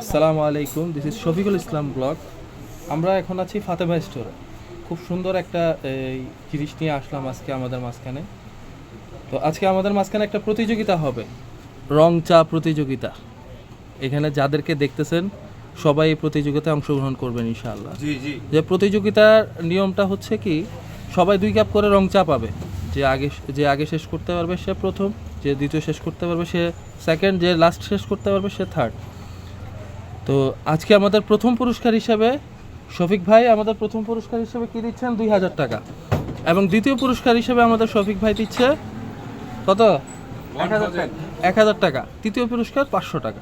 আসসালামু আলাইকুম, this is Shafiqul Islam blog. আমরা এখন আছি ফাতেমা স্টোরে। খুব সুন্দর একটা জিনিস নিয়ে আসলাম আজকে আমাদের মাঝখানে। তো আজকে আমাদের মাঝখানে একটা প্রতিযোগিতা হবে, রং চা প্রতিযোগিতা। এখানে যাদেরকে দেখতেছেন সবাই এই প্রতিযোগিতায় অংশগ্রহণ করবেন ইনশাআল্লাহ। যে প্রতিযোগিতার নিয়মটা হচ্ছে কি, সবাই 2 কাপ করে রং চা পাবে। যে আগে শেষ করতে পারবে সে প্রথম, যে দ্বিতীয় শেষ করতে পারবে সে সেকেন্ড, যে লাস্ট শেষ করতে পারবে সে থার্ড। তো আজকে আমাদের প্রথম পুরস্কার হিসাবে শফিক ভাই আমাদের প্রথম পুরস্কার হিসেবে কি দিচ্ছেন 2000 টাকা, এবং দ্বিতীয় পুরস্কার হিসেবে আমাদের শফিক ভাই দিচ্ছে কত 1000 টাকা, তৃতীয় পুরস্কার 500 টাকা।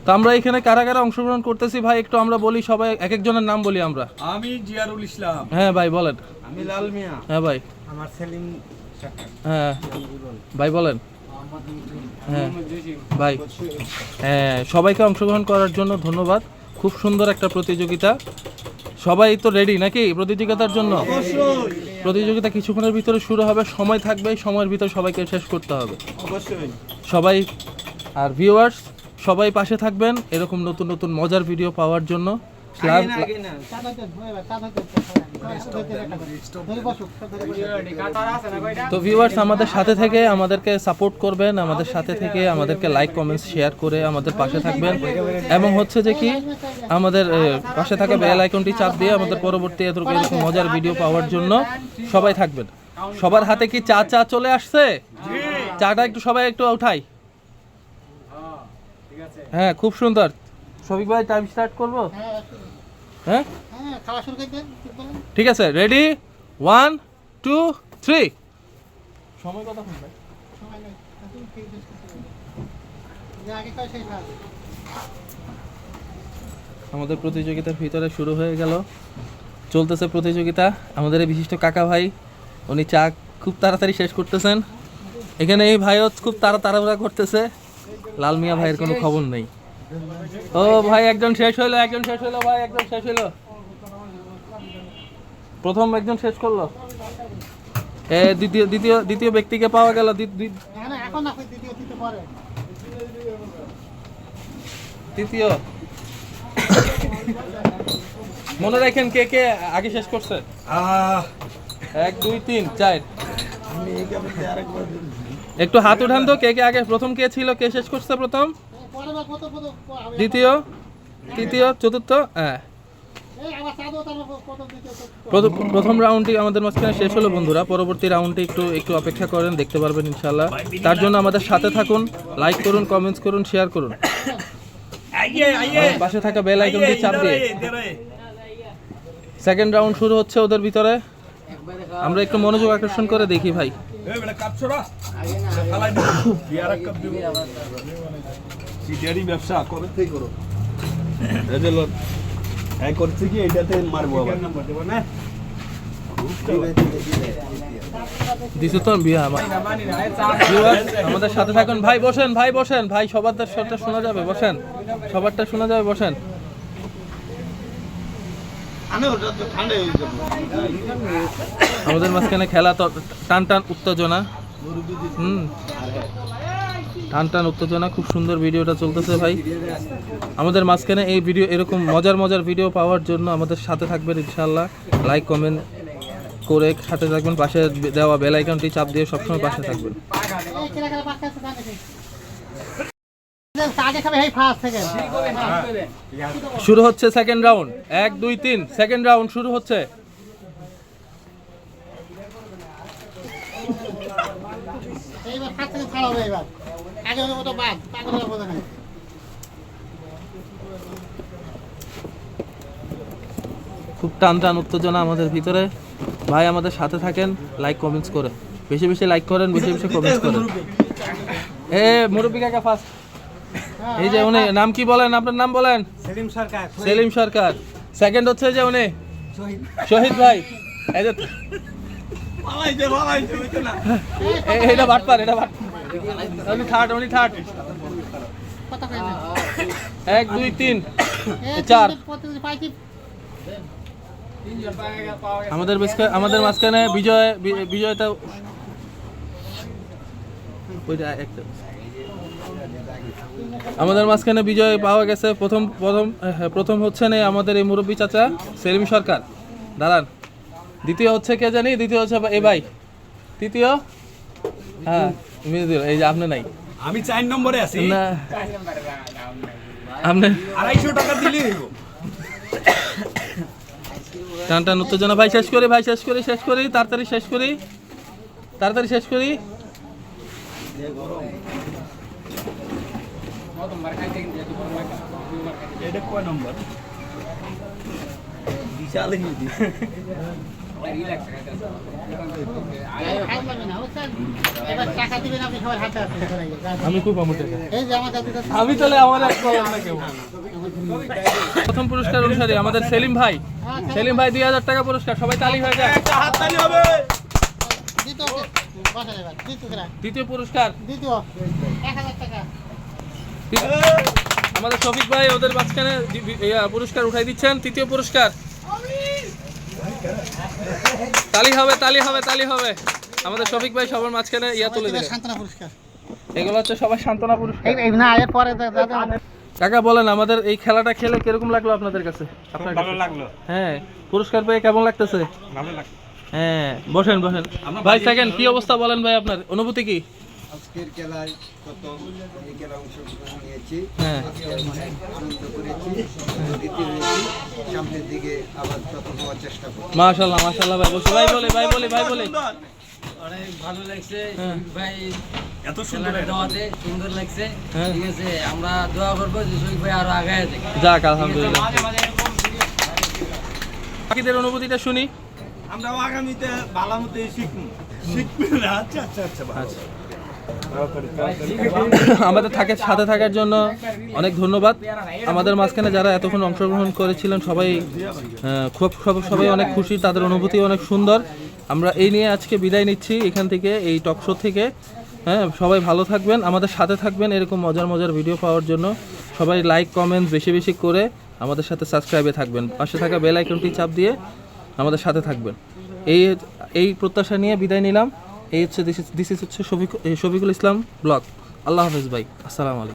তো আমরা এখানে কারা কারা অংশগ্রহণ করতেছি ভাই একটু আমরা বলি, সবাই এক একজনের নাম বলি আমরা। আমি জিয়ারুল ইসলাম। হ্যাঁ ভাই বলেন। আমি লাল মিয়া। হ্যাঁ ভাই। আমার সেলিম। হ্যাঁ ভাই বলেন। হ্যাঁ ভাই। হ্যাঁ, সবাইকে অংশগ্রহণ করার জন্য ধন্যবাদ। খুব সুন্দর একটা প্রতিযোগিতা। সবাই তো রেডি নাকি প্রতিযোগিতার জন্য? প্রতিযোগিতা কিছুক্ষণের ভিতরে শুরু হবে, সময় থাকবে, সময়ের ভিতরে সবাইকে শেষ করতে হবে অবশ্যই সবাই। আর ভিউয়ার্স সবাই পাশে থাকবেন এরকম নতুন নতুন মজার ভিডিও পাওয়ার জন্য। তো ভিউয়ার্স আমাদের সাথে থেকে আমাদেরকে সাপোর্ট করবেন, আমাদের সাথে থেকে আমাদেরকে লাইক কমেন্টস শেয়ার করে আমাদের পাশে থাকবেন, এবং হচ্ছে যে কি আমাদের পাশে থাকা বেল আইকনটি চাপ দিয়ে আমাদের পরবর্তী এরকম মজার ভিডিও পাওয়ার জন্য সবাই থাকবেন। সবার হাতে কি চা চলে আসছে? চাটা একটু সবাই একটু উঠাই। হ্যাঁ খুব সুন্দর। শফিক ভাই টাইম স্টার্ট করবো? হ্যাঁ ঠিক আছে, রেডি 1 2 3। সময় কত হবে? আমাদের প্রতিযোগিতার ভিতরে শুরু হয়ে গেল, চলতেছে প্রতিযোগিতা। আমাদের এই বিশিষ্ট কাকা ভাই উনি চা খুব তাড়াতাড়ি শেষ করতেছেন। এখানে এই ভাইও খুব তাড়াহুড়া করতেছে। লাল মিয়া ভাইয়ের কোনো খবর নেই। ও ভাই একজন শেষ হইলো ভাই, একজন শেষ হইলো। প্রথম একজন শেষ করলো, দ্বিতীয় ব্যক্তিকে পাওয়া গেল। তৃতীয় মনে রাখেন কে কে আগে শেষ করছে। 1 2 3 4। একটু হাত উঠান তো, কে কে আগে, প্রথম কে ছিল, কে শেষ করছে প্রথম, দ্বিতীয়, তৃতীয়, চতুর্থ। হ্যাঁ প্রথম রাউন্ডটি আমাদের মাঝখানে শেষ হলো বন্ধুরা। পরবর্তী রাউন্ডটি একটু অপেক্ষা করেন, দেখতে পারবেন ইনশাল্লাহ। তার জন্য আমাদের সাথে থাকুন, লাইক করুন, কমেন্টস করুন, শেয়ার করুন, পাশে থাকা বেল আইকনটি চাপ দিয়ে। সেকেন্ড রাউন্ড শুরু হচ্ছে ওদের ভিতরে। আমরা একটু মনোযোগ আকর্ষণ করে দেখি ভাই। ব্যবসা কবে থেকে করো? করছে কি এটাতে মারবো আবার। আমাদের সাথে থাকুন ভাই, বসেন ভাই, বসেন ভাই, সবারটা শোনা যাবে, বসেন, সবারটা শোনা যাবে, বসেন। আমাদের মাঝখানে খেলা তো টান উত্তেজনা, টান উত্তেজনা, খুব সুন্দর ভিডিওটা চলতেছে ভাই। আমাদের মাঝখানে এই ভিডিও এরকম মজার ভিডিও পাওয়ার জন্য আমাদের সাথে থাকবেন ইনশাআল্লাহ। লাইক কমেন্ট করে সাথে থাকবেন, পাশে দেওয়া বেল আইকনটি চাপ দিয়ে সবসময় পাশে থাকবেন। শুরু হচ্ছে সেকেন্ড রাউন্ড, 1 2 3, সেকেন্ড রাউন্ড শুরু হচ্ছে। খুব টান উত্তেজনা আমাদের ভিতরে ভাই। আমাদের সাথে থাকেন, লাইক কমেন্টস করে, বেশি বেশি লাইক করেন, বেশি বেশি কমেন্টস করেন। মুরব্বী কাকা ফার্স্ট। এই যে উনি, নাম কি বলেন, আপনার নাম বলেন? সেলিম সরকার। সেকেন্ড হচ্ছে যে উনি শহীদ ভাই। এই যে এটা বাটপার, এটা বাটপার। উনি থার্ড। 1 2 3 4। আমাদের মাঝখানে বিজয়টা ওইটা একটা আমাদের মাঝখানে বিজয় পাওয়া গেছে। প্রথম হচ্ছেন এই আমাদের এই মুরব্বী চাচা সেলিম সরকার, দাঁড়ান। দ্বিতীয় হচ্ছে কে জানি, দ্বিতীয় হচ্ছে এই ভাই, তৃতীয় হ্যাঁ মিজুল, এই যে আপনি নাই আমি 4 নম্বরে আছি। না আপনি 250 টাকা দিলেই হইব। টান টান উত্তেজনা। ভাই শেষ করি তাড়াতাড়ি শেষ করি। এটা কয় নম্বর? বিশাল হিন্দি। আমি খুব আমি তাহলে আমার এক কলম না কেউ। প্রথম পুরস্কার অনুসারে আমাদের সেলিম ভাই 2000 টাকা পুরস্কার। সবাই তালি হয়ে যায়। হাত তালি হবে। দ্বিতীয় পুরস্কার আমাদের শফিক ভাই ওদের মাঝখানে পুরস্কার উঠাই দিচ্ছেন। তৃতীয় পুরস্কার তালি হবে। আমাদের শফিক ভাই সবার মাঝখানে তুলে দিলেন। এগুলো হচ্ছে সবার সান্ত্বনা পুরস্কার। কাকা বলেন, আমাদের এই খেলাটা খেলে কিরকম লাগলো আপনাদের কাছে? আপনার ভালো লাগলো। হ্যাঁ, পুরস্কার পেয়ে কেমন লাগতেছে? ভালো লাগলো। হ্যাঁ, বসেন। ভাই সেকেন্ড কি অবস্থা বলেন ভাই, আপনার অনুভূতি কি? আজকের খেলায় প্রথম এই খেলা অংশগ্রহণ নিয়েছি, হ্যাঁ আনন্দ করেছি, দ্বিতীয় হয়েছি, সামনের দিকে আবার প্রথম হওয়ার চেষ্টা করছি। মাশাআল্লাহ ভাই বসে ভাই বলে অনেক ভালো লাগছে হ্যাঁ। ভাই, এত সুন্দর খেলাটা দেওয়াতে সুন্দর লাগছে। হ্যাঁ। ঠিক আছে, আমরা দোয়া করবো যে শফিক ভাই আরো আগায় যাক। যাক আলহামদুলিল্লাহ। বাকিদের অনুভূতিটা শুনি। আমরা আগামীতে ভালো মতো শিখবো। শিখবে না? আচ্ছা। আচ্ছা, আমাদের সাথে থাকার জন্য অনেক ধন্যবাদ। আমাদের মাঝখানে যারা এতক্ষণ অংশগ্রহণ করেছিলেন সবাই সবাই অনেক খুশি, তাদের অনুভূতি অনেক সুন্দর। আমরা এই নিয়ে আজকে বিদায় নিচ্ছি এখান থেকে, এই টক শো থেকে। হ্যাঁ, সবাই ভালো থাকবেন, আমাদের সাথে থাকবেন এরকম মজার ভিডিও পাওয়ার জন্য। সবাই লাইক কমেন্ট বেশি করে আমাদের সাথে সাবস্ক্রাইবে থাকবেন, পাশে থাকা বেল আইকনটি চাপ দিয়ে আমাদের সাথে থাকবেন। এই প্রত্যাশা নিয়ে বিদায় নিলাম। এই হচ্ছে দিস ইজ হচ্ছে শফিকুল ইসলাম ব্লগ। আল্লাহ হাফেজ ভাই, আসসালামু আলাইকুম।